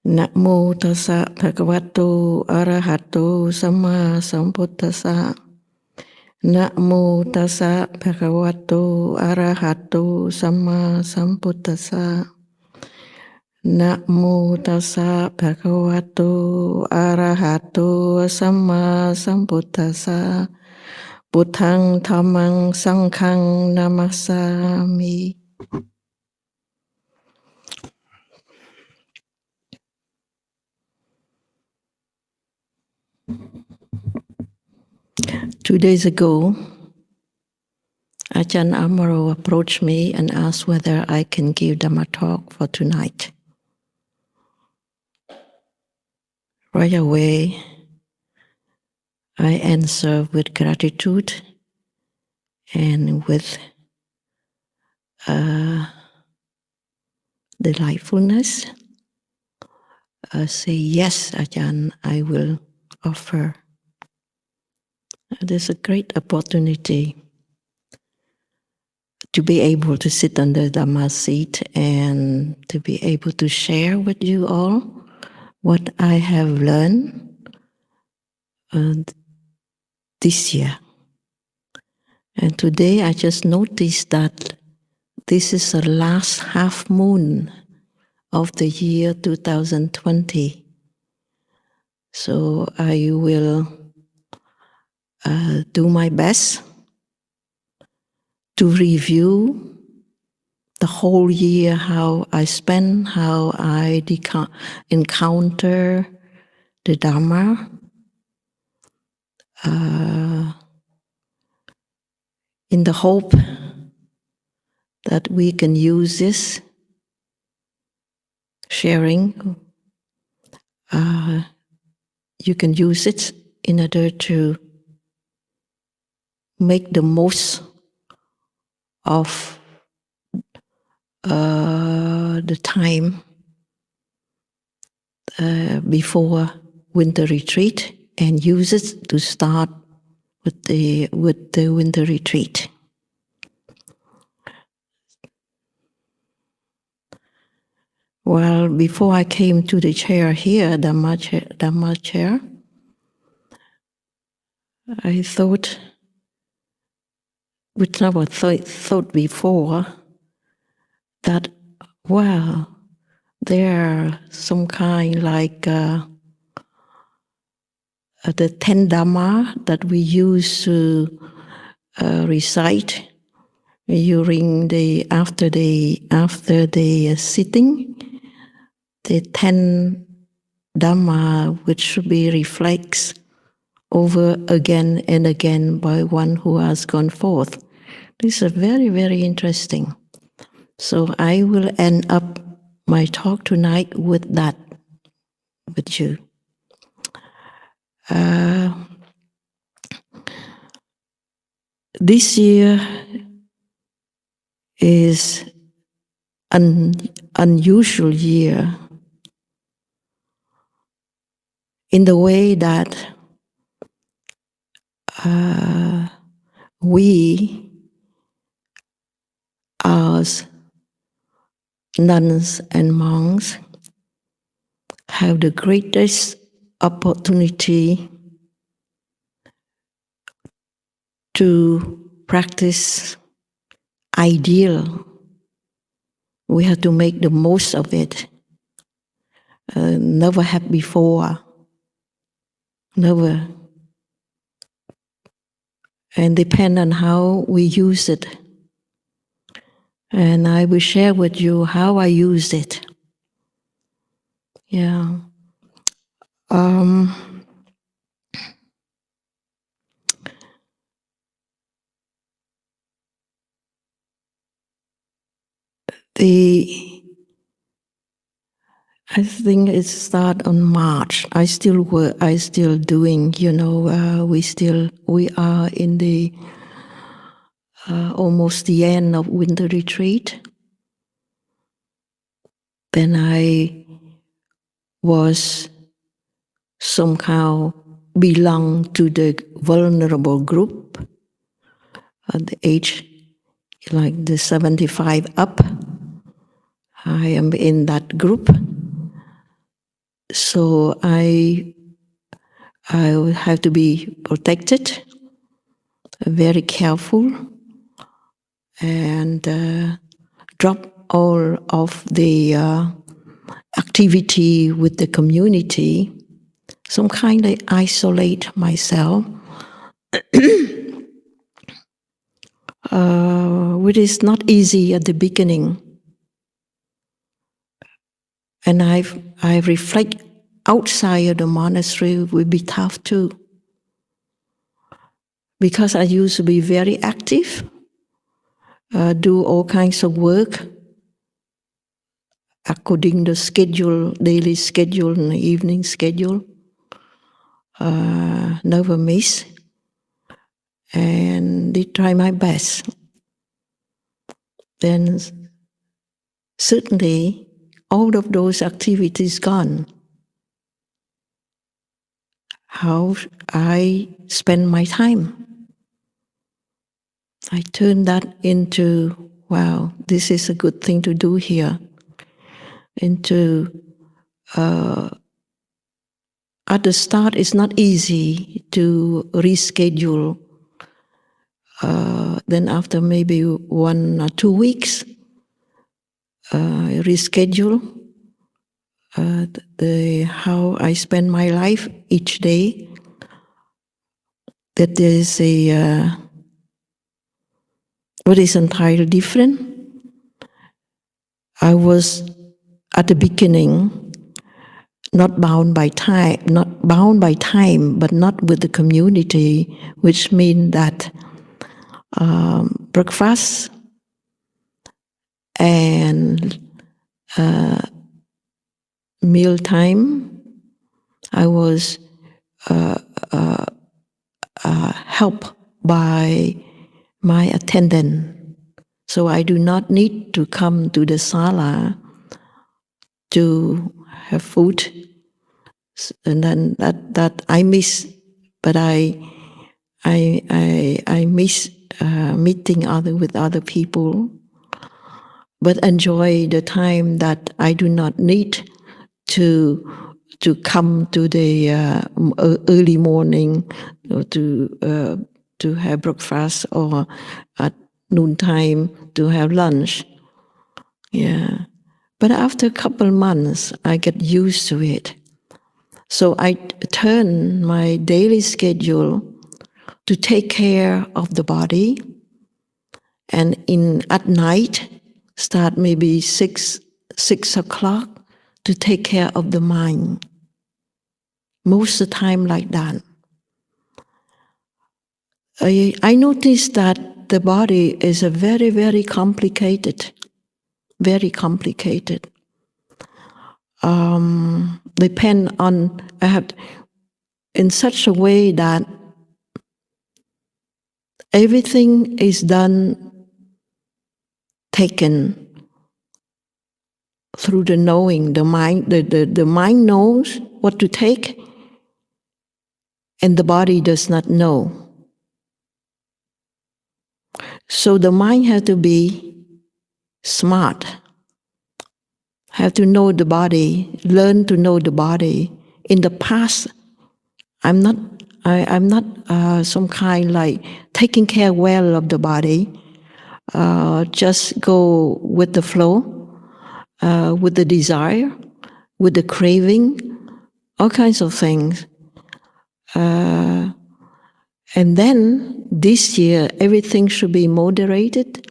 Namo tassa bhagavato arahato samma sambuddhassa. Namo tassa bhagavato arahato samma sambuddhassa. Namo tassa bhagavato arahato samma sambuddhassa. Buddhang dhammang sanghang namassami. Two days ago, Ajahn Amaro approached me and asked whether I can give Dhamma talk for tonight. Right away, I answered with gratitude and with delightfulness. Say, yes, Ajahn, I will offer. There's a great opportunity to be able to sit on the Dhamma seat and to be able to share with you all what I have learned this year. And today I just noticed that this is the last half moon of the year 2020. So I will do my best to review the whole year, how I spent, how I encounter the Dhamma, in the hope that we can use this sharing. You can use it in order to make the most of the time before winter retreat, and use it to start with the winter retreat. Well, before I came to the chair here, Dhamma chair, I thought, which never thought before, that, well, there are some kind like the 10 Dhamma that we use to recite during after the sitting, the 10 Dhamma which should be reflects over again and again by one who has gone forth. This is very, very interesting. So I will end up my talk tonight with that, with you. This year is an unusual year in the way that we, as nuns and monks, have the greatest opportunity to practice ideal. We have to make the most of it. Never had before. Never. And depend on how we use it. And I will share with you how I use it. Yeah. I think it started on March. I still doing, we are in the almost the end of winter retreat. Then I was somehow belong to the vulnerable group at the age like the 75 up. I am in that group. So I have to be protected, very careful, and drop all of the activity with the community. Some kind of isolate myself, which is not easy at the beginning. And I reflect outside of the monastery will be tough too. Because I used to be very active, do all kinds of work according to schedule, daily schedule and evening schedule, never miss, and did try my best. Then certainly all of those activities gone. How I spend my time. I turn that into, wow, this is a good thing to do here. Into, at the start, it's not easy to reschedule. Then after maybe 1 or 2 weeks, reschedule how I spend my life each day. That there is what is entirely different. I was at the beginning not bound by time, but not with the community, which means that breakfast and meal time, I was helped by my attendant. So I do not need to come to the sala to have food. And then that I miss, but I miss meeting with other people, but enjoy the time that I do not need to come to the early morning to have breakfast, or at noontime to have lunch. Yeah, but after a couple months, I get used to it. So I turn my daily schedule to take care of the body, and at night start maybe 6 o'clock to take care of the mind. Most of the time like that. I noticed that the body is a very, very complicated. Depend on, I have in such a way that everything is done, taken through the knowing. The mind, the mind knows what to take, and the body does not know. So the mind has to be smart, have to know the body, learn to know the body. In the past, I'm not some kind like taking care well of the body. Just go with the flow, with the desire, with the craving, all kinds of things. And then this year, everything should be moderated.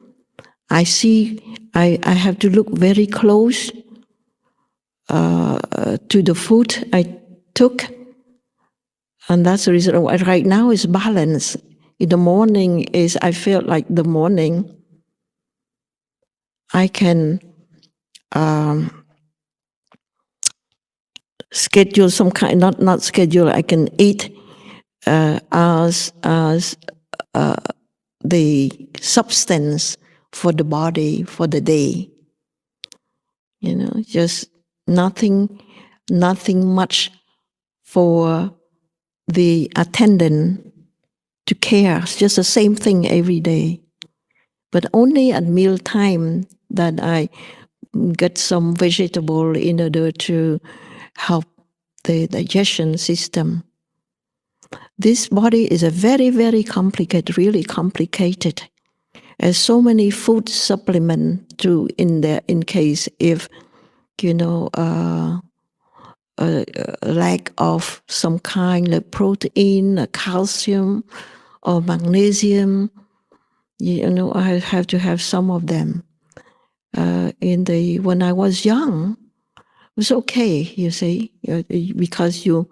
I see, I have to look very close to the food I took. And that's the reason why right now is balance. In the morning I feel like the morning I can schedule some kind, not schedule, I can eat as the substance for the body for the day. Just nothing much for the attendant to care. It's just the same thing every day. But only at meal time that I get some vegetable in order to help the digestion system. This body is a very, very complicated, really complicated. There's so many food supplements too in there in case if, a lack of some kind of protein, calcium, or magnesium. I have to have some of them. When I was young, it was okay, you see, because you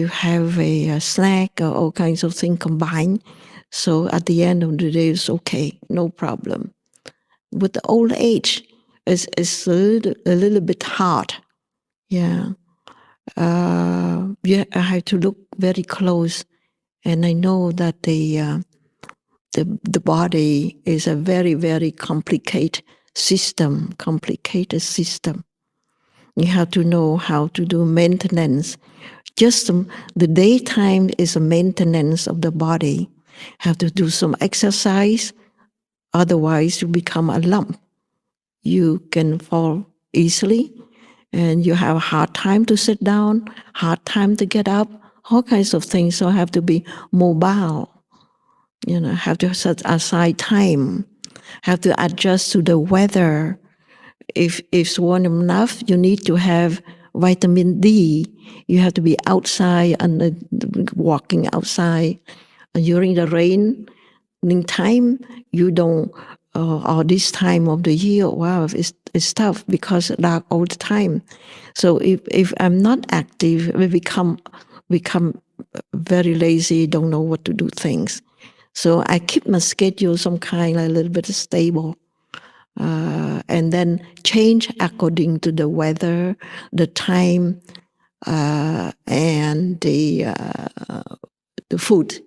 have a snack or all kinds of things combined. So at the end of the day, it's okay, no problem. With the old age, it's a little bit hard. Yeah. I have to look very close, and I know that the body is a very, very complicated system. You have to know how to do maintenance. Just the daytime is a maintenance of the body. Have to do some exercise, otherwise you become a lump. You can fall easily, and you have a hard time to sit down, hard time to get up, all kinds of things. So have to be mobile. Have to set aside time. Have to adjust to the weather. If it's warm enough, you need to have vitamin D. You have to be outside and walking outside. During the raining time, you don't, or this time of the year, wow, it's tough because it's dark all the time. So if I'm not active, we become very lazy, don't know what to do things. So I keep my schedule some kind a little bit stable. And then change according to the weather, the time, and the food,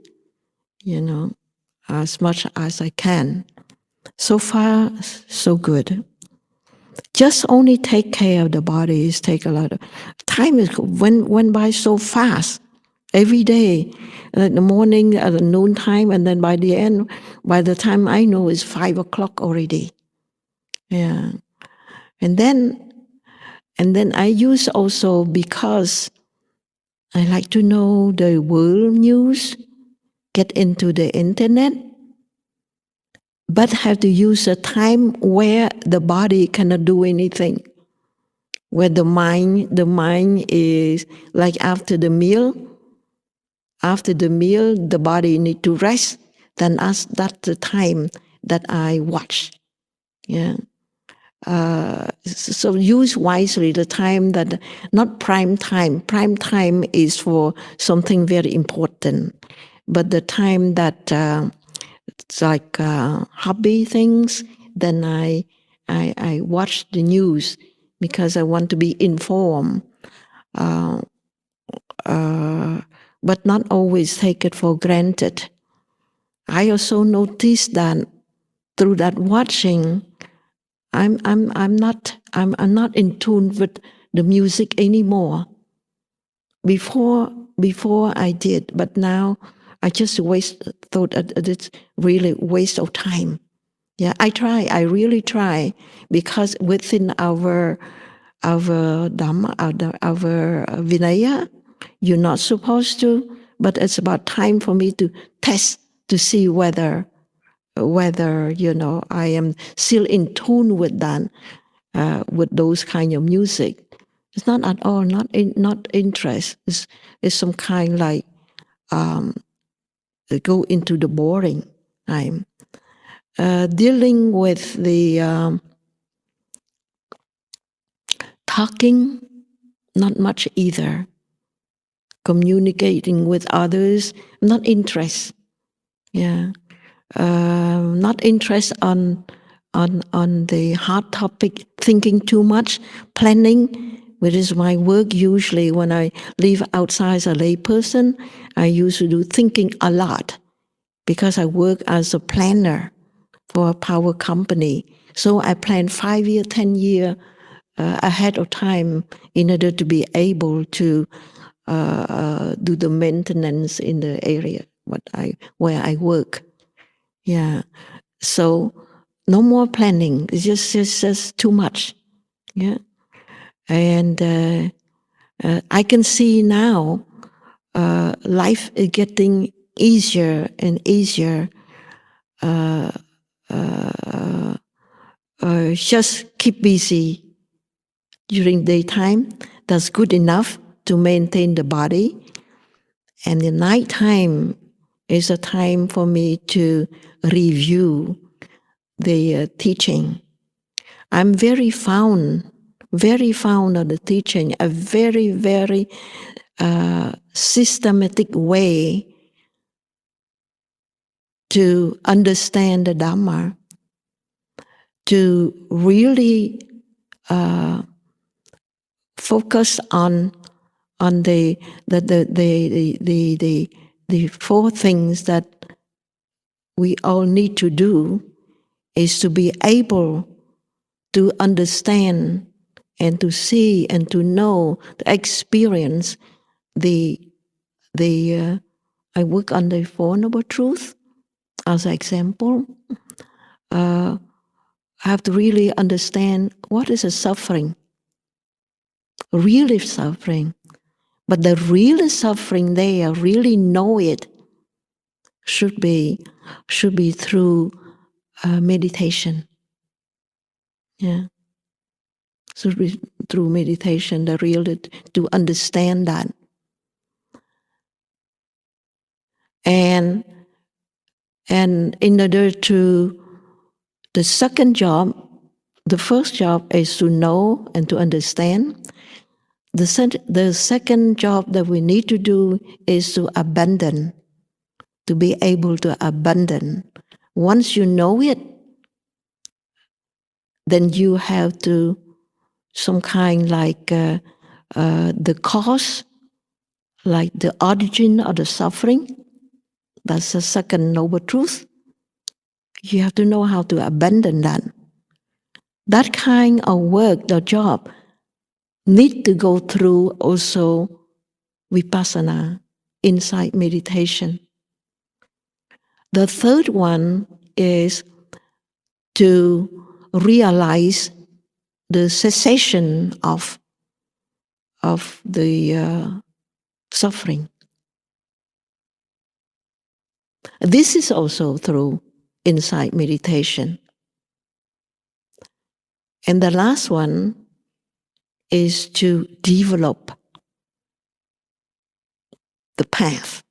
as much as I can. So far, so good. Just only take care of the body is take a lot of time. Went by so fast. Every day, in the morning, at the noon time, and then by the end, by the time I know, it's 5 o'clock already. Yeah, and then I use also because I like to know the world news, get into the internet, but have to use a time where the body cannot do anything, where the mind is like after the meal, the body need to rest. Then that's the time that I watch. Yeah. So use wisely the time that, not prime time. Prime time is for something very important, but the time that it's like hobby things. Then I watch the news because I want to be informed, but not always take it for granted. I also noticed that through that watching, I'm not in tune with the music anymore. Before I did, but now I just thought it's really waste of time. Yeah, I really try, because within our Dhamma, our Vinaya, you're not supposed to, but it's about time for me to test to see whether I am still in tune with that, with those kind of music. It's not at all not interest. It's some kind like go into the boring time. Dealing with the talking, not much either. Communicating with others, not interest. Yeah. Not interest on the hard topic, thinking too much, planning, which is my work usually. When I live outside as a lay person, I used to do thinking a lot because I work as a planner for a power company. So I plan 5 year, 10 year ahead of time in order to be able to do the maintenance in the area where I work. Yeah, so no more planning. It's just too much. Yeah, and I can see now life is getting easier and easier. Just keep busy during daytime. That's good enough to maintain the body. And the nighttime is a time for me to review the teaching. I'm very fond of the teaching, a very, very systematic way to understand the Dhamma, to really focus on the four things that we all need to do, is to be able to understand and to see and to know, to experience I work on the Four Noble Truths as an example. I have to really understand what is a suffering, really suffering. But the real suffering there, really know it, should be through meditation. Yeah, should be through meditation. The real to understand that, and in order to the second job, the first job is to know and to understand. The second job that we need to do is to abandon, to be able to abandon. Once you know it, then you have to some kind like the cause, like the origin of the suffering. That's the second noble truth. You have to know how to abandon that. That kind of work, the job, need to go through also vipassana, insight meditation. The third one is to realize the cessation of the suffering. This is also through insight meditation. And the last one is to develop the path,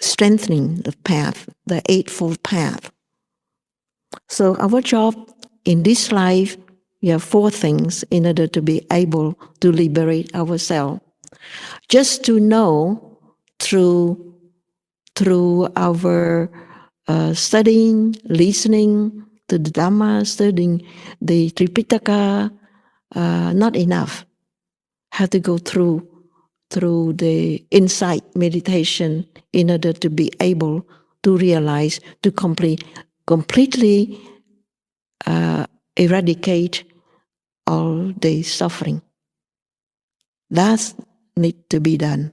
strengthening the path, the Eightfold Path. So our job in this life, we have four things in order to be able to liberate ourselves. Just to know through our studying, listening to the Dhamma, studying the Tripitaka, not enough. Have to go through the insight meditation in order to be able to realize, to completely eradicate all the suffering. That needs to be done.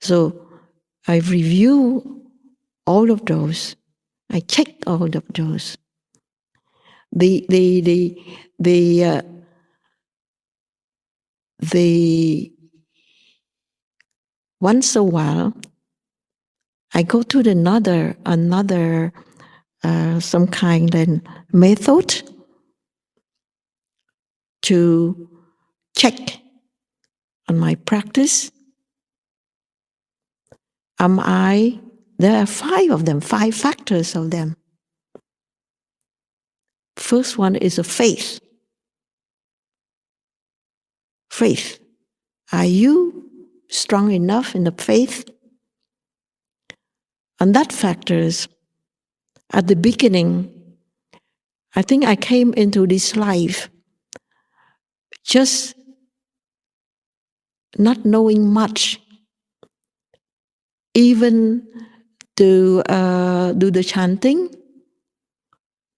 So I review all of those. I check all of those. Once a while, I go to another some kind of method to check on my practice. There are 5 of them, 5 factors of them. First one is a faith. Faith. Are you strong enough in the faith? And that factors, at the beginning, I think I came into this life just not knowing much, even to do the chanting,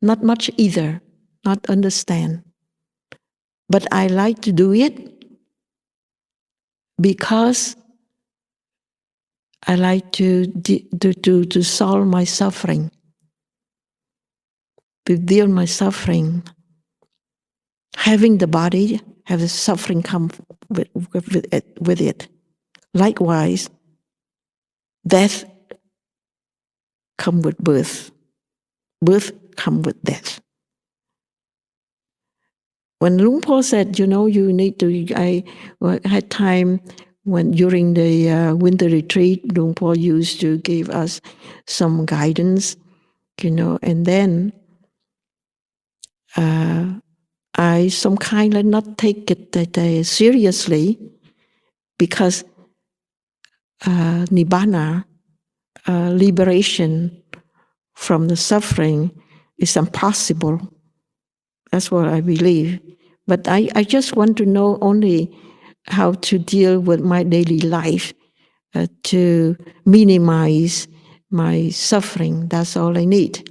not much either, not understand. But I like to do it because I like to solve my suffering, to deal my suffering. Having the body, have the suffering come with it. Likewise, death come with birth. Birth come with death. When Luang Por said, you need to, I had time when during the winter retreat, Luang Por used to give us some guidance, and then I some kind of not take it seriously because Nibbana, liberation from the suffering is impossible. That's what I believe. But I just want to know only how to deal with my daily life to minimize my suffering. That's all I need.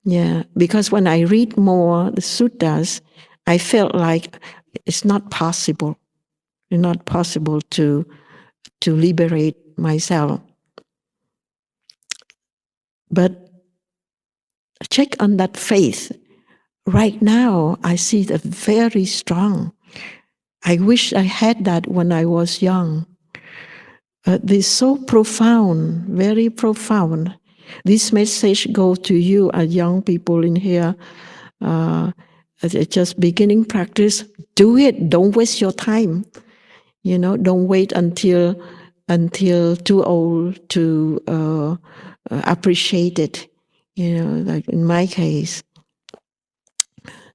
Yeah, because when I read more the suttas, I felt like it's not possible. It's not possible to liberate myself. But check on that faith. Right now, I see it very strong. I wish I had that when I was young. It's so profound, very profound. This message goes to you as young people in here. Just beginning practice. Do it. Don't waste your time. Don't wait until too old to appreciate it. Like in my case.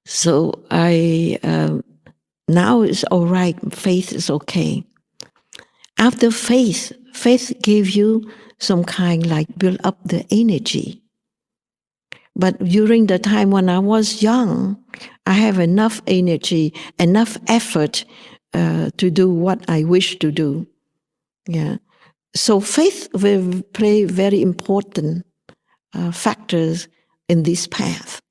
So I now it's all right. Faith is okay. After faith gave you some kind like build up the energy. But during the time when I was young, I have enough energy, enough effort to do what I wish to do. Yeah. So faith will play very important factors in this path.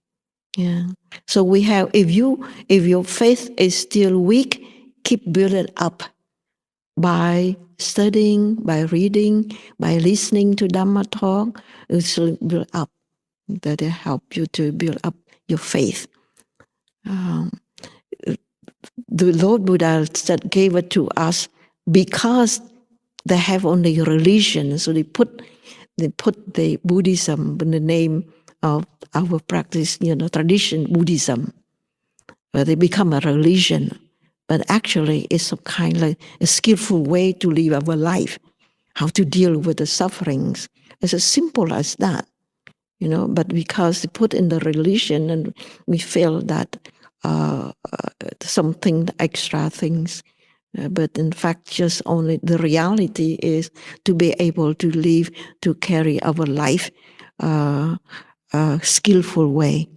Yeah. So we have, if your faith is still weak, keep building it up by studying, by reading, by listening to Dhamma talk. It will build up. That will help you to build up your faith. The Lord Buddha gave it to us because they have only religion, so they put the Buddhism in the name of our practice, tradition Buddhism. They become a religion, but actually it's some kind of like a skillful way to live our life, how to deal with the sufferings. It's as simple as that. But because they put in the religion and we feel that something extra things, but in fact just only the reality is to be able to live, to carry our life skillful way,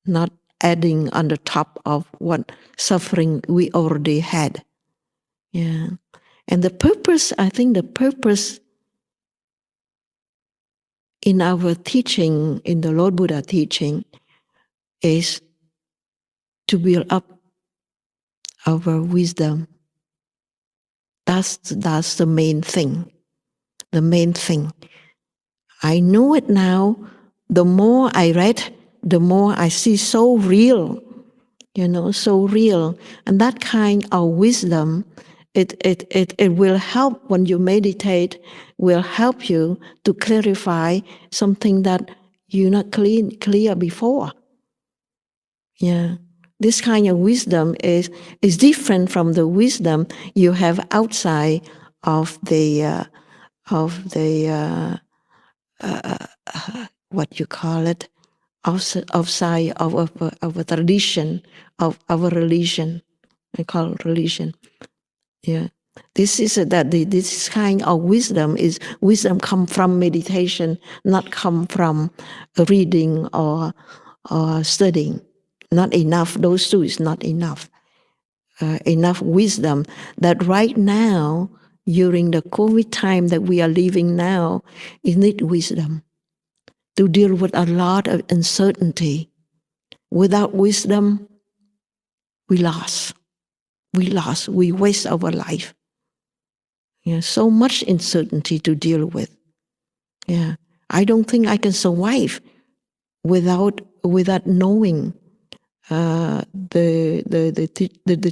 not adding on the top of what suffering we already had. And the purpose, I think the purpose in our teaching, in the Lord Buddha teaching, is to build up our wisdom. That's the main thing. The main thing. I know it now. The more I read, the more I see so real, so real. And that kind of wisdom, it will help when you meditate, will help you to clarify something that you're not clear before. Yeah. This kind of wisdom is different from the wisdom you have outside of the what you call it, outside of a tradition, of our religion. I call it religion. Yeah. This is this kind of wisdom come from meditation, not come from reading or studying. Not enough. Those two is not enough. Enough wisdom that right now, during the COVID time that we are living now, you need wisdom to deal with a lot of uncertainty. Without wisdom, we lost. We waste our life. So much uncertainty to deal with. I don't think I can survive without knowing the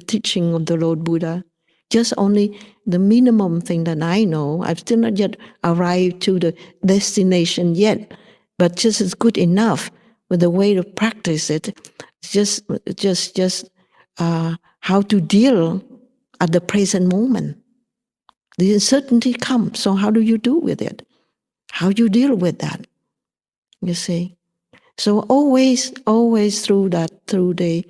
teaching of the Lord Buddha. Just only the minimum thing that I know. I've still not yet arrived to the destination yet, but just is good enough with the way to practice it. Just how to deal at the present moment. The uncertainty comes, so how do you do with it? How do you deal with that? You see? So always through the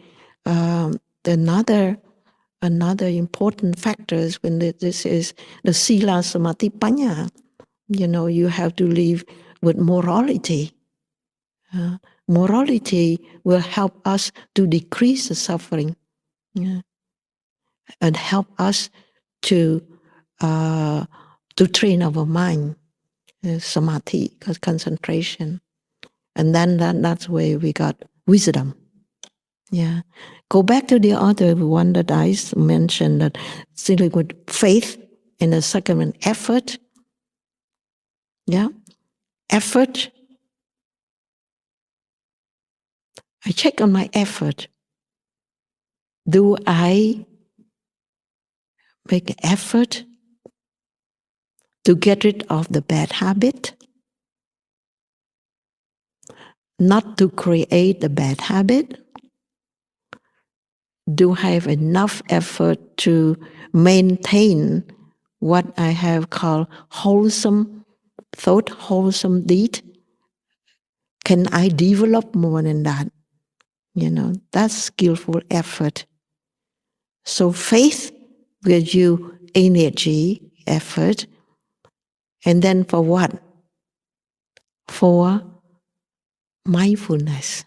another important factors when this is the sila samadhi panya. You have to live with morality. Morality will help us to decrease the suffering, and help us to train our mind, samadhi, concentration, and then that's where we got wisdom. Yeah. Go back to the other one that I mentioned, that dealing with faith, and the second one, effort. Yeah. Effort. I check on my effort. Do I make an effort to get rid of the bad habit? Not to create the bad habit? Do I have enough effort to maintain what I have called wholesome thought, wholesome deed? Can I develop more than that? That's skillful effort. So faith gives you energy, effort, and then for what? For mindfulness.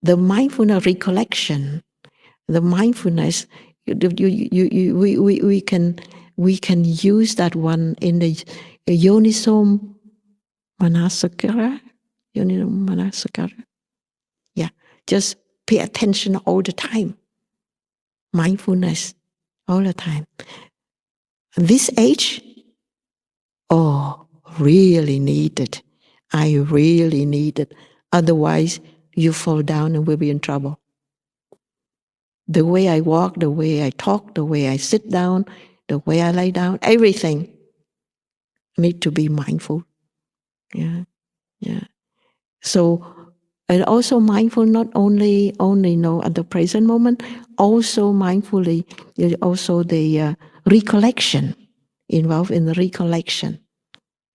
The mindfulness recollection, the mindfulness, we can use that one in the yoniso manasakara. Yeah, just pay attention all the time. Mindfulness all the time. This age, really needed. I really need it. Otherwise, you fall down and we'll be in trouble. The way I walk, the way I talk, the way I sit down, the way I lie down, everything need to be mindful. Yeah. So, and also mindful, not only know at the present moment, also mindfully, also the recollection, involved in the recollection.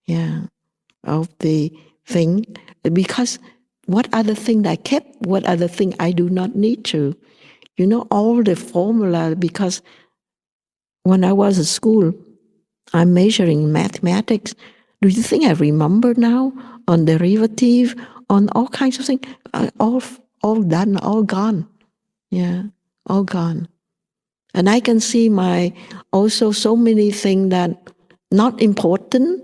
Yeah. Of the thing, because what other thing I kept, what other thing I do not need to. All the formula, because when I was at school, I'm measuring mathematics. Do you think I remember now on derivative, on all kinds of things? All done, all gone. Yeah, all gone. And I can see also so many things that not important,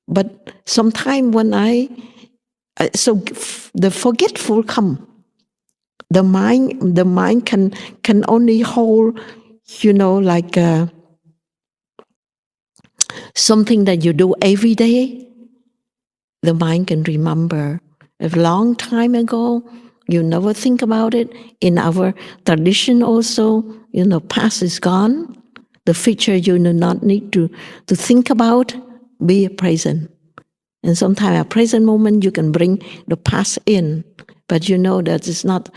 but sometimes when the forgetful come. The mind can only hold, like something that you do every day. The mind can remember a long time ago. You never think about it. In our tradition also, past is gone. The future you do not need to think about. Be present. And sometimes at present moment you can bring the past in, but that it's not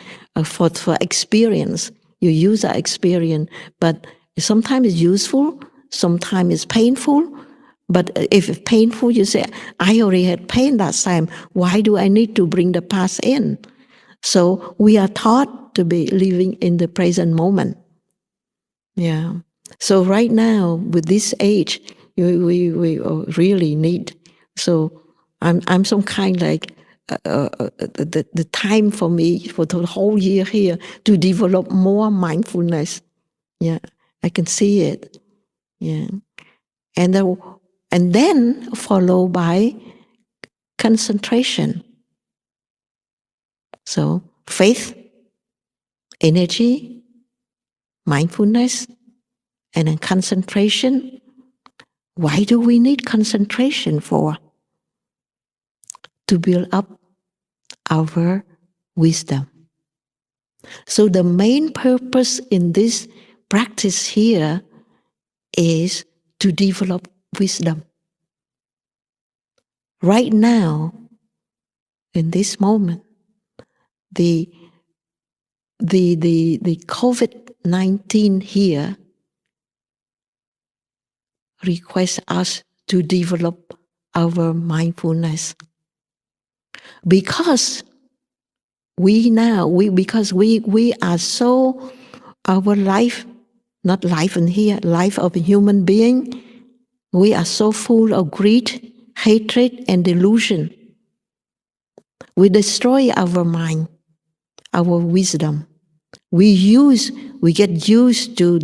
for experience. You use that experience, but sometimes it's useful, sometimes it's painful. But if it's painful, you say, I already had pain last time. Why do I need to bring the past in? So we are taught to be living in the present moment. Yeah. So right now, with this age, we really need. So I'm some kind like the time for me for the whole year here to develop more mindfulness. Yeah, I can see it. Yeah, and then followed by concentration. So faith, energy, mindfulness, and then concentration. Why do we need concentration for? To build up our wisdom. So the main purpose in this practice here is to develop wisdom. Right now, in this moment, the COVID-19 here requires us to develop our mindfulness. Because we are so, our life, not life in here, life of a human being, we are so full of greed, hatred, and delusion. We destroy our mind, our wisdom. We get used to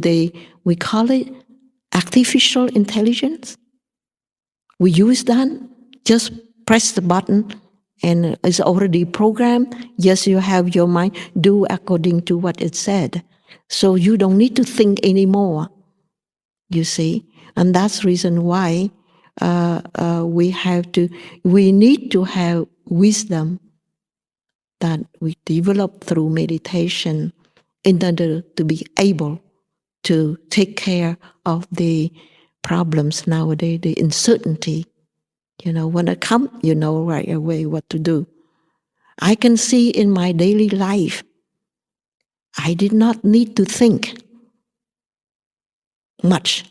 we call it artificial intelligence. We use that, just press the button and it's already programmed. Yes, you have your mind, do according to what it said. So you don't need to think anymore, you see. And that's the reason why we need to have wisdom that we develop through meditation in order to be able to take care of the problems nowadays, the uncertainty. When it comes, you know right away what to do. I can see in my daily life, I did not need to think much.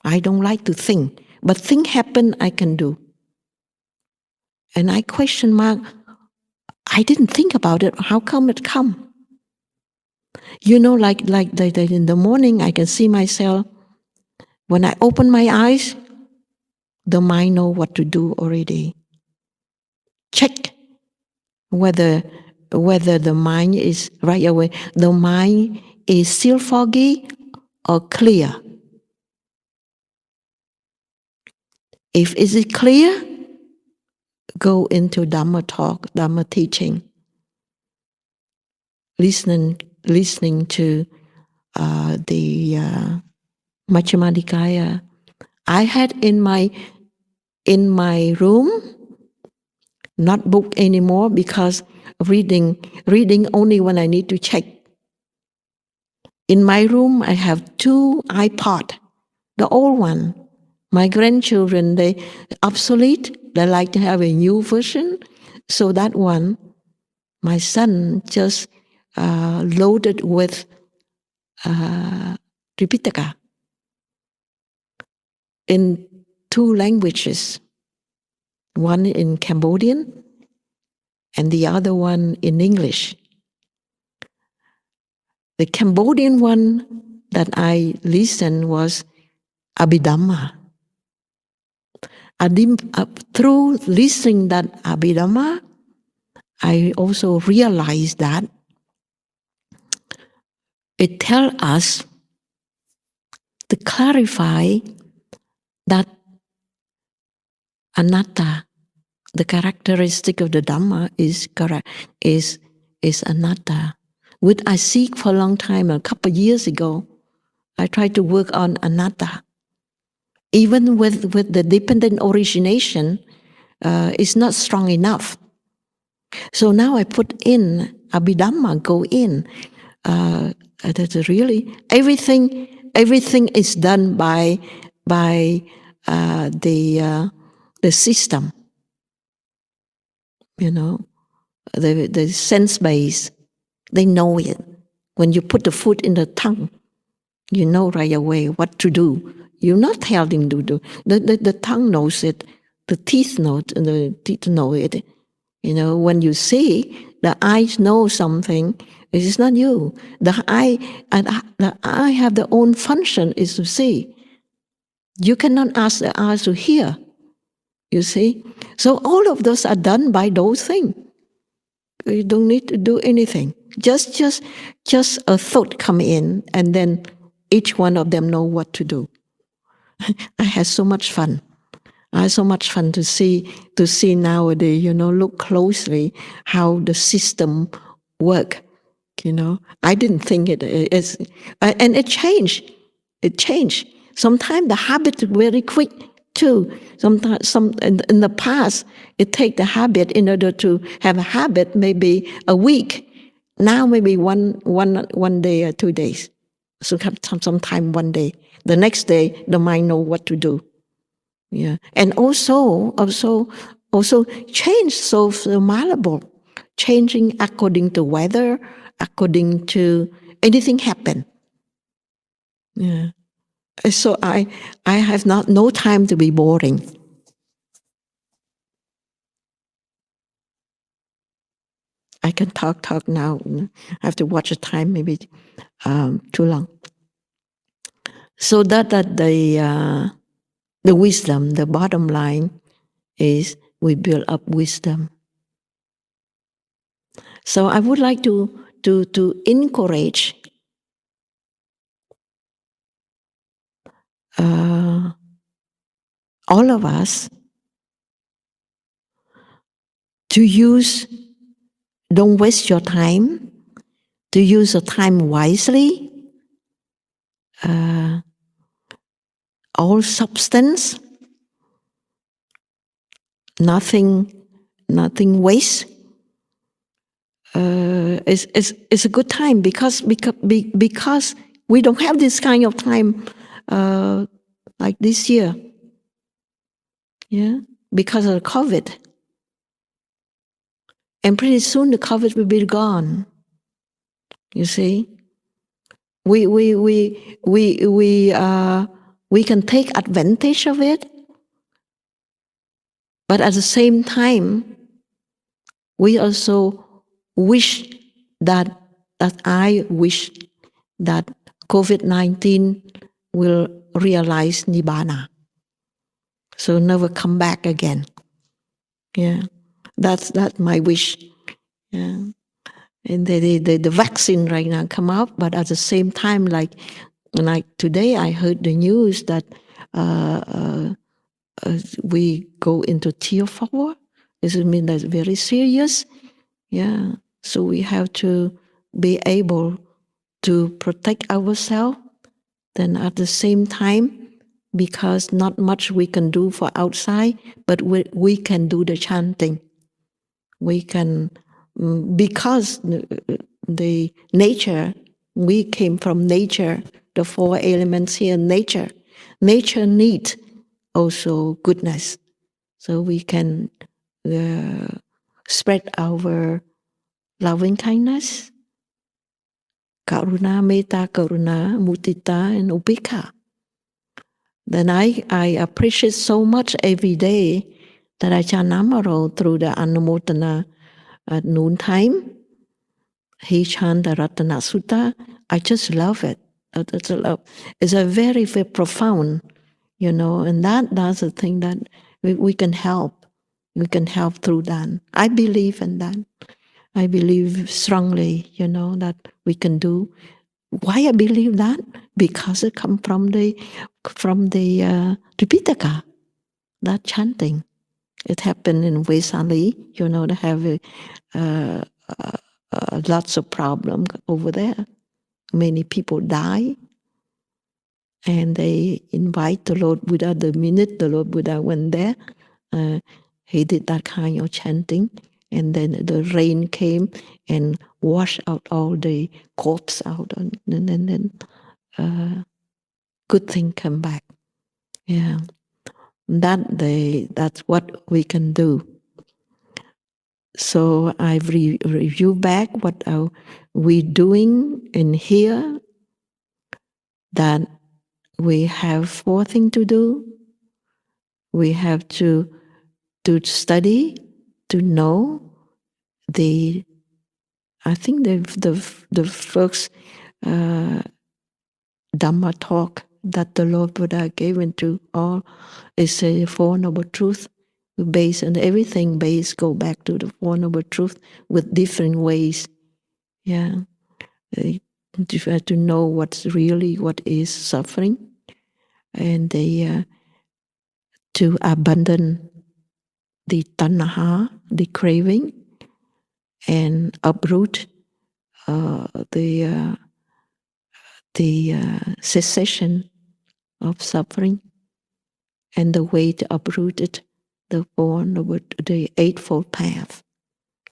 I don't like to think, but things happen, I can do. And I question mark, I didn't think about it. How come it come? Like in the morning, I can see myself. When I open my eyes, the mind know what to do already. Check whether the mind is right away. The mind is still foggy or clear. If it is clear, go into Dhamma talk, Dhamma teaching. Listening to the Majjhima Nikaya. I had in my room, not book anymore because reading only when I need to check. In my room, I have 2 iPod, the old one. My grandchildren, they obsolete. They like to have a new version. So that one, my son just loaded with Tripitaka in 2 languages. One in Cambodian and the other one in English. The Cambodian one that I listened was Abhidhamma. Through listening that Abhidhamma, I also realized that it tells us to clarify that anatta, the characteristic of the Dhamma is anatta. Which I seek for a long time. A couple of years ago, I tried to work on anatta. Even with the dependent origination, it's not strong enough. So now I put in Abhidhamma, go in. That's really everything is done by the system. The sense base. They know it. When you put the food in the tongue, you know right away what to do. You're not telling to do. The tongue knows it. The teeth know it. And the teeth know it. When you see, the eyes know something. It is not you. The eye have their own function is to see. You cannot ask the eyes to hear. You see? So all of those are done by those things. You don't need to do anything. Just a thought come in, and then each one of them know what to do. I had so much fun. I had so much fun to see nowadays. Look closely how the system work. I didn't think it is, and it changed. It changed. Sometimes the habit very quick. too. Sometimes, in the past, it take the habit in order to have a habit, maybe a week. Now maybe one day or 2 days. So sometime one day. The next day, the mind know what to do. Yeah, and also change so malleable, changing according to weather, according to anything happen. Yeah. So I have no time to be boring. I can talk now. I have to watch the time, maybe too long. So that the wisdom, the bottom line is we build up wisdom. So I would like to encourage all of us to use, don't waste your time, to use the time wisely. All substance, nothing waste. It's a good time because we don't have this kind of time like this year. Yeah, because of COVID. And pretty soon the COVID will be gone. You see, we can take advantage of it, but at the same time, we also wish that I wish that COVID-19 will realize Nibbana, so never come back again. Yeah, that's my wish. Yeah. And the vaccine right now come out, but at the same time, like today, I heard the news that we go into tier 4. This means that's very serious. Yeah, so we have to be able to protect ourselves. Then at the same time, because not much we can do for outside, but we can do the chanting. We can, because the nature, we came from nature, the 4 elements here, nature. Nature needs also goodness. So we can spread our loving kindness, karuna, metta, karuna, mudita, and upekha. Then I appreciate so much every day that Ajahn Amaro, through the Anumodana at noontime, he chant the Ratana Sutta. I just love it. It's a very, very profound, and that's the thing that we can help. We can help through that. I believe in that. I believe strongly, that we can do. Why I believe that? Because it comes from the Tripitaka, that chanting. It happened in Vaisali, they have lots of problems over there. Many people die, and they invite the Lord Buddha. The minute the Lord Buddha went there, he did that kind of chanting, and then the rain came and washed out all the corpse out, and then good thing come back. Yeah, that's what we can do. So I review back what are we doing in here, that we have 4 things to do. We have to study, to know I think the first Dhamma talk that the Lord Buddha gave into all is a 4 Noble Truths. Based on everything, go back to the 4 Noble Truths with different ways. Yeah, you have to know what is suffering, and to abandon the tanha, the craving, and uproot the cessation of suffering, and the way to uproot it, the Eightfold Path.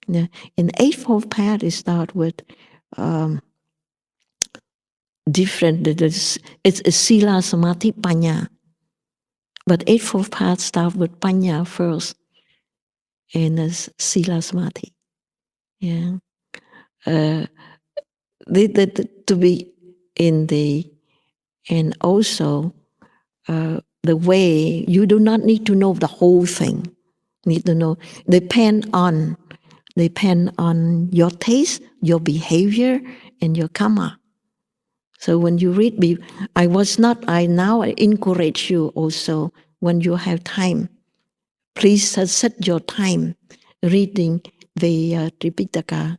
Yeah. In Eightfold Path, it starts with different, it's Sila, Samadhi, Panya. But Eightfold Path starts with Panya first, and Sila, Samadhi. Yeah. To be in the, and also the way, you do not need to know the whole thing. Need to know, depend on your taste, your behavior, and your karma. So when you read, now I encourage you also, when you have time, please set your time reading the Tripitaka,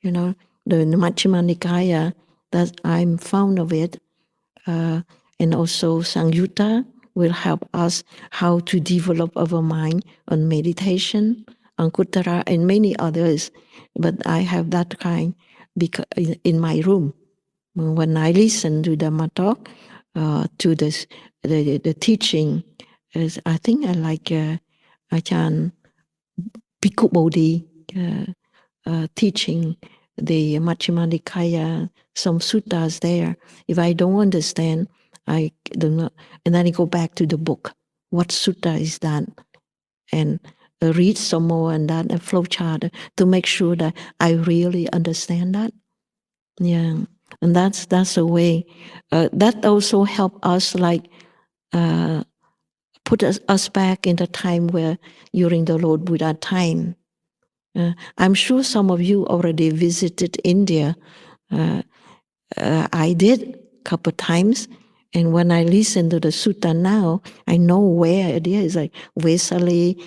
the Majjhima Nikaya, that I'm fond of it. And also Sangyutta will help us how to develop our mind on meditation, on Kuttara, and many others. But I have that kind in my room. When I listen to Dhamma talk, to the teaching, I think I like Ajahn Bodhi teaching the Majjhima Nikaya, some suttas there. If I don't understand, I do not, and then I go back to the book. What sutta is that? And read some more and that, a flowchart to make sure that I really understand that. Yeah, and that's a way. That also help us, like put us back in the time where during the Lord Buddha time. I'm sure some of you already visited India. I did a couple times, and when I listen to the sutta now, I know where it is. Like Vesali,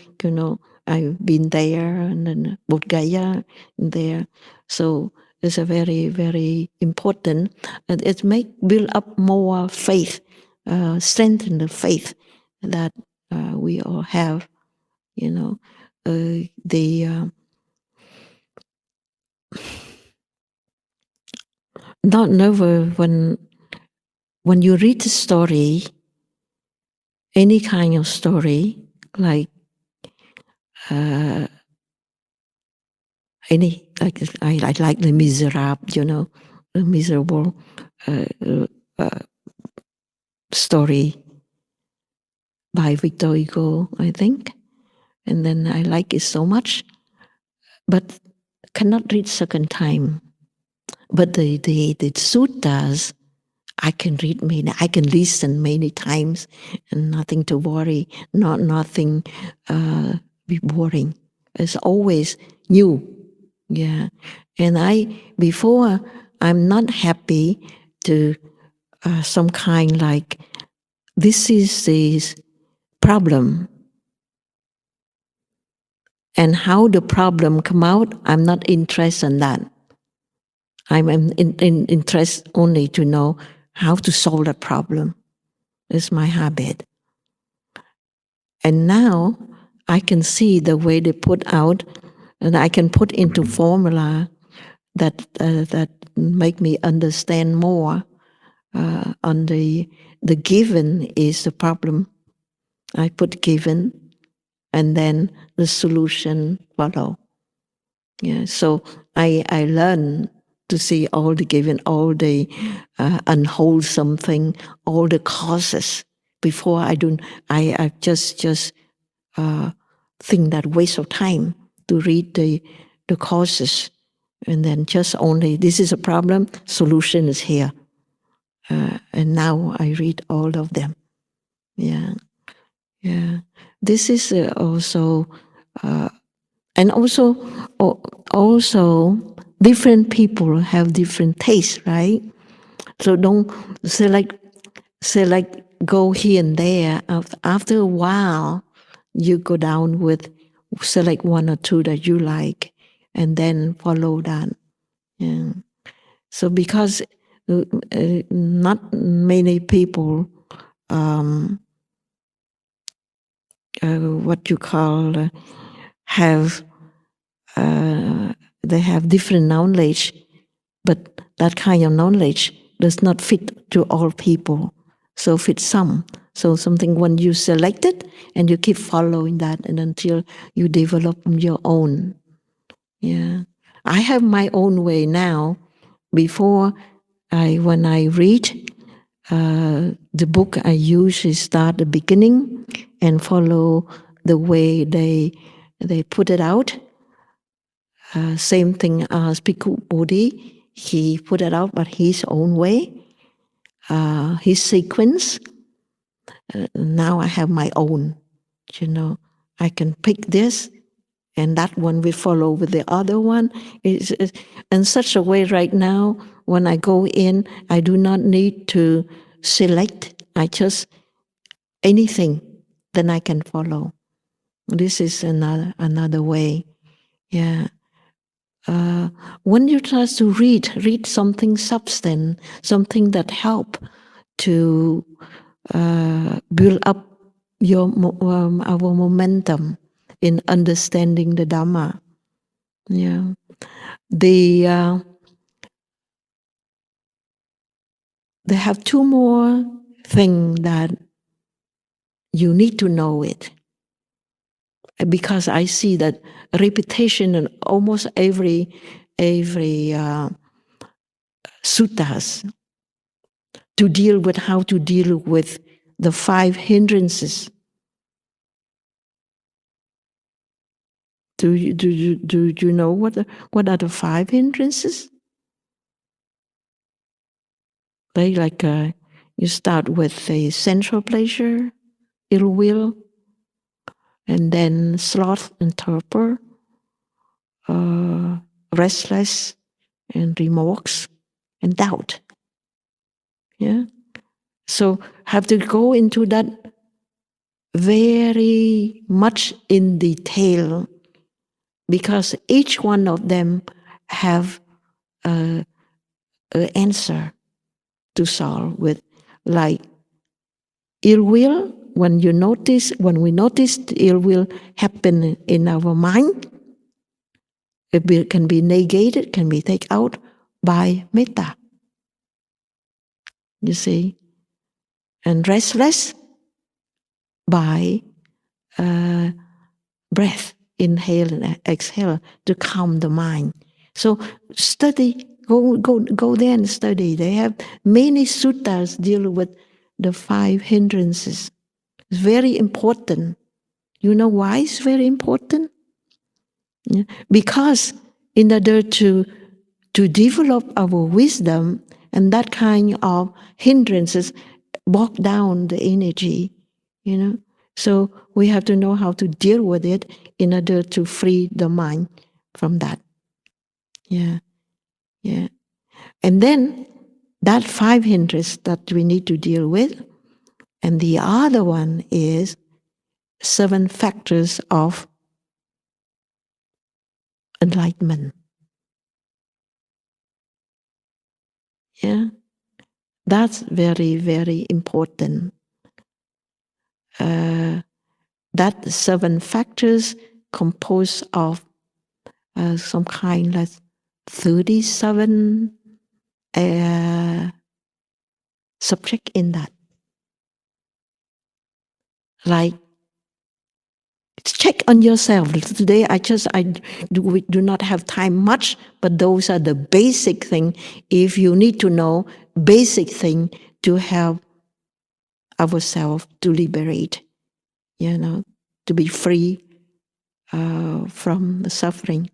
I've been there, and then Bodh Gaya there. So it's a very, very important. It build up more faith, strengthen the faith that we all have. Not never when you read the story, any kind of story, like I like the Miserable, the miserable story by Victor Hugo, I think, and then I like it so much, but cannot read second time. But the suttas, I can read I can listen many times, and nothing to worry, nothing be boring. It's always new, yeah. And before I'm not happy to some kind like this is the problem, and how the problem come out. I'm not interested in that. I'm interested only to know how to solve the problem. It's my habit. And now I can see the way they put out, and I can put into formula that make me understand more. On the given is the problem. I put given, and then the solution follow. Yeah. So I learn to see all the given, all the unwholesome thing, all the causes. Before I just think that waste of time to read the causes, and then just only this is a problem, solution is here, and now I read all of them. Yeah, yeah. This is also, and also different people have different tastes, right? So don't select go here and there. After a while, you go down with select one or two that you like, and then follow that. Yeah. So because not many people, what you call, have they have different knowledge, but that kind of knowledge does not fit to all people. So fit some. So something when you select it and you keep following that and until you develop your own. Yeah. I have my own way now. Before when I read the book, I usually start the beginning and follow the way they put it out. Same thing as Bhikkhu Bodhi, he put it out, but his own way, his sequence. Now I have my own. I can pick this, and that one will follow with the other one. It's in such a way right now, when I go in, I do not need to select. I just, anything, then I can follow. This is another way. Yeah. When you try to read something substance, something that help to build up our momentum in understanding the Dhamma. Yeah, they have two more things that you need to know it, because I see that repetition in almost every suttas to deal with how to deal with the 5 hindrances. Do you know what are the 5 hindrances? They you start with the sensual pleasure, ill will, and then sloth and torpor, restless and remorse and doubt. Yeah. So have to go into that very much in detail, because each one of them have an answer to solve with. Like ill will, when we notice the ill will happen in our mind, it can be negated, can be taken out by metta. You see, and restless by breath, inhale and exhale to calm the mind. So study, go there and study. They have many suttas deal with the 5 hindrances. It's very important. You know why it's very important? Yeah. Because in order to develop our wisdom, and that kind of hindrances bog down the energy, So we have to know how to deal with it in order to free the mind from that. Yeah, yeah. And then that 5 hindrances that we need to deal with, and the other one is 7 factors of enlightenment. Yeah, that's very, very important. That 7 factors composed of some kind like 37 subject in that. Like, check on yourself. Today we do not have time much, but those are the basic thing. If you need to know basic thing to help ourselves to liberate, to be free from the suffering.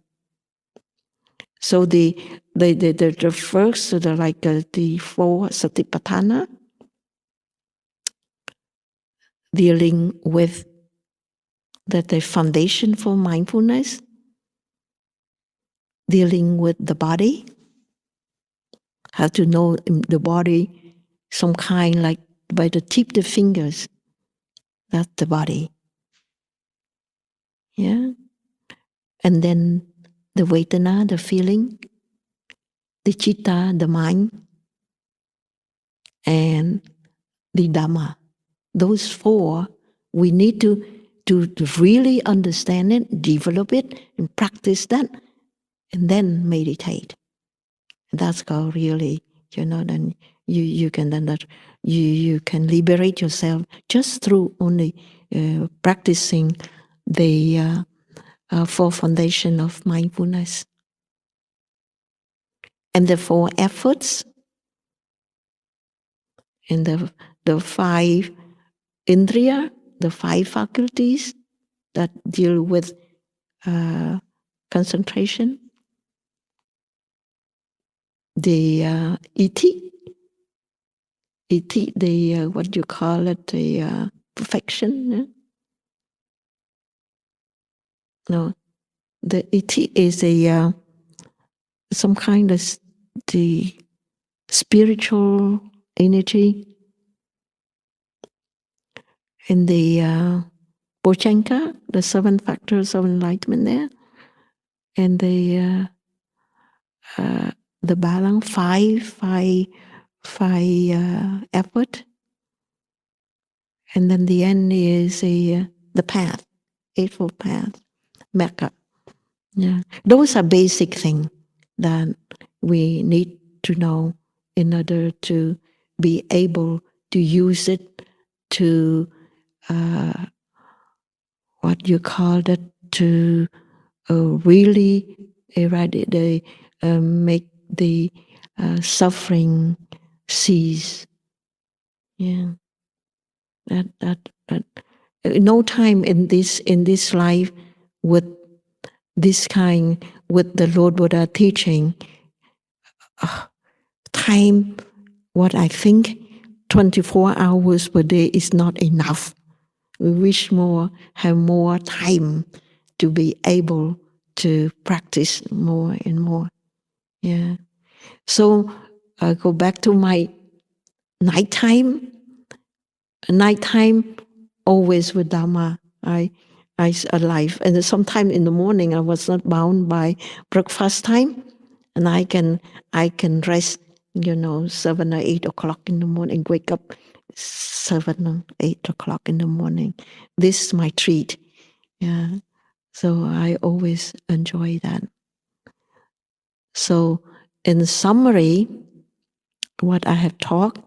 So the first, the 4 satipatthana, dealing with the foundation for mindfulness, dealing with the body, how to know the body, some kind like by the tip of the fingers, that's the body. Yeah. And then the vedana, the feeling, the citta, the mind, and the Dhamma. Those 4, we need to really understand it, develop it, and practice that, and then meditate. And that's called really then you can then that you can liberate yourself just through only practicing the four foundation of mindfulness. And the four efforts and the five indriya, the five faculties that deal with concentration, the iti, the what do you call it, the perfection. No, the iti is a some kind of the spiritual energy, and the bojjhanga, the seven factors of enlightenment there, and the balance five effort, and then the end is the path, eightfold path, mecca. Yeah, those are basic things that we need to know in order to be able to use it to what you call it, to really eradicate, make the suffering cease. Yeah, that no time in this life with this kind, with the Lord Buddha teaching. Time, what I think, 24 hours per day is not enough. We wish have more time to be able to practice more and more. Yeah. So I go back to my nighttime. Nighttime, always with Dhamma. I alive. And sometime in the morning, I was not bound by breakfast time, and I can rest, 7 or 8 o'clock in the morning, wake up 7 or 8 o'clock in the morning. This is my treat. Yeah. So I always enjoy that. So in summary, what I have talked,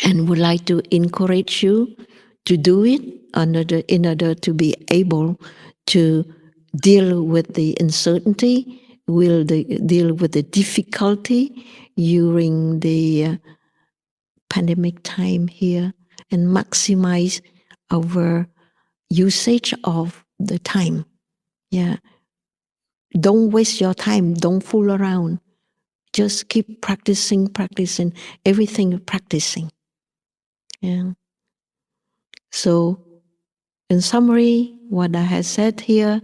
and would like to encourage you to do it in order to be able to deal with the uncertainty, deal with the difficulty during the pandemic time here, and maximize our usage of the time. Yeah. Don't waste your time. Don't fool around. Just keep practicing, everything practicing. Yeah. So, in summary, what I have said here,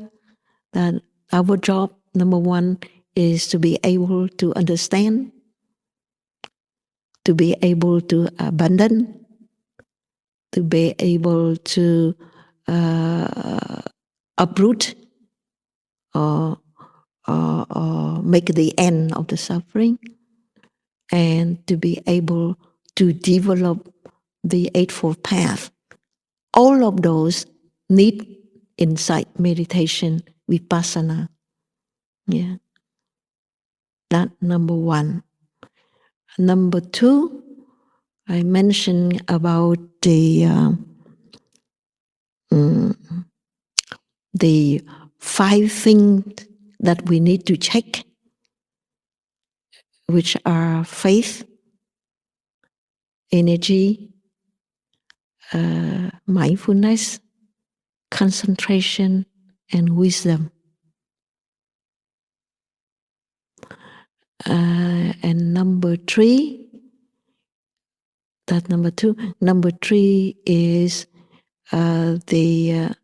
that our job, number one, is to be able to understand, to be able to abandon, to be able to uproot or make the end of the suffering, and to be able to develop the Eightfold Path. All of those need insight meditation, vipassana. Yeah. That number one. Number two, I mentioned about the 5 things that we need to check, which are faith, energy, mindfulness, concentration, and wisdom. And number 3, that's number 2. Number 3 is the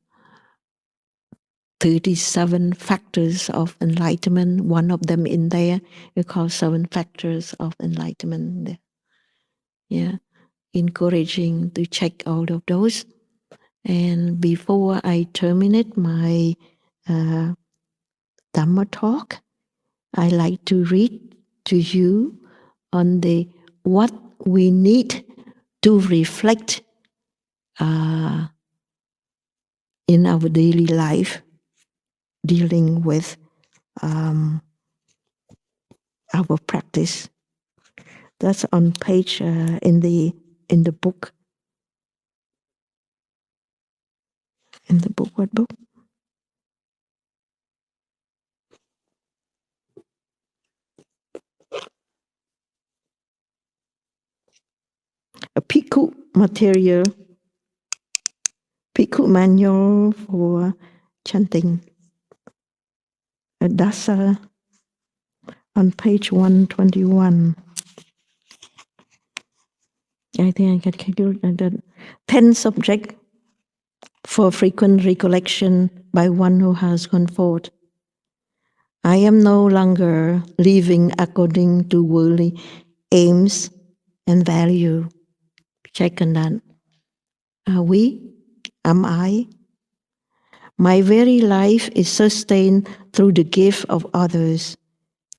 37 factors of enlightenment. One of them in there, we call 7 factors of enlightenment. Yeah, encouraging to check all of those. And before I terminate my Dhamma talk, I like to read to you on the what we need to reflect in our daily life, dealing with our practice. That's on page in the book. In the book, what book? A Bhikkhu material, Bhikkhu manual for chanting. A Dasa on page 121. I think I can calculate that. 10 subject for frequent recollection by one who has gone forth. I am no longer living according to worldly aims and value. Check on that. Are we? Am I? My very life is sustained through the gift of others.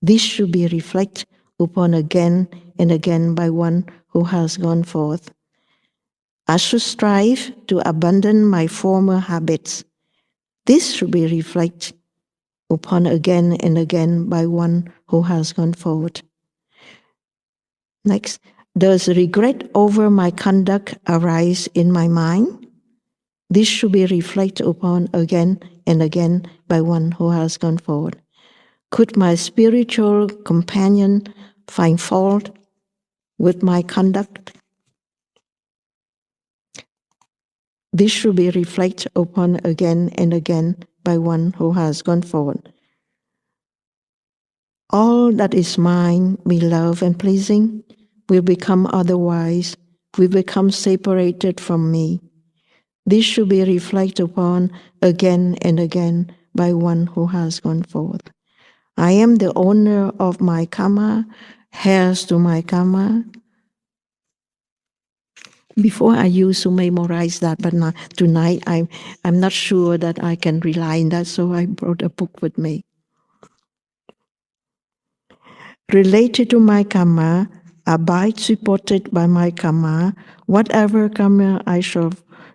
This should be reflected upon again and again by one who has gone forth. I should strive to abandon my former habits. This should be reflected upon again and again by one who has gone forward. Next, does regret over my conduct arise in my mind? This should be reflected upon again and again by one who has gone forward. Could my spiritual companion find fault with my conduct? This should be reflected upon again and again by one who has gone forward. All that is mine, beloved and pleasing, will become otherwise, will become separated from me. This should be reflected upon again and again by one who has gone forward. I am the owner of my karma, heirs to my karma. Before I used to memorize that, but now, tonight I'm not sure that I can rely on that, so I brought a book with me. Related to my karma, abide supported by my karma, whatever karma I shall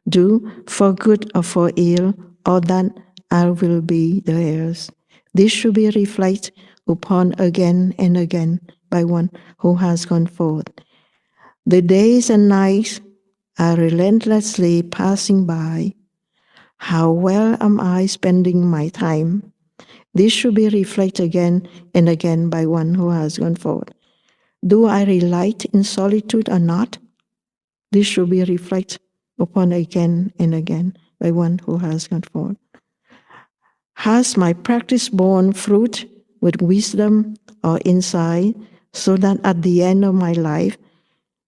do, for good or for ill, all that I will be the heirs. This should be reflected upon again and again by one who has gone forth. The days and nights are relentlessly passing by. How well am I spending my time? This should be reflected again and again by one who has gone forward. Do I delight in solitude or not? This should be reflected upon again and again by one who has gone forward. Has my practice borne fruit with wisdom or insight, so that at the end of my life,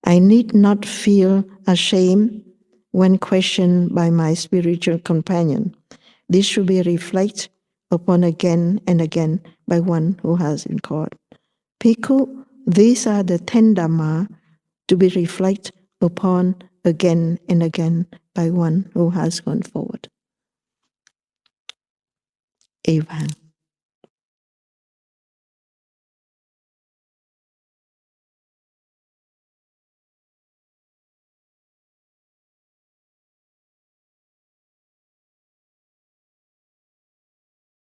I need not feel ashamed when questioned by my spiritual companion? This should be reflected upon again and again by one who has been called. Bhikkhu, these are the 10 Dhamma to be reflected upon again and again by one who has gone forward. Evan.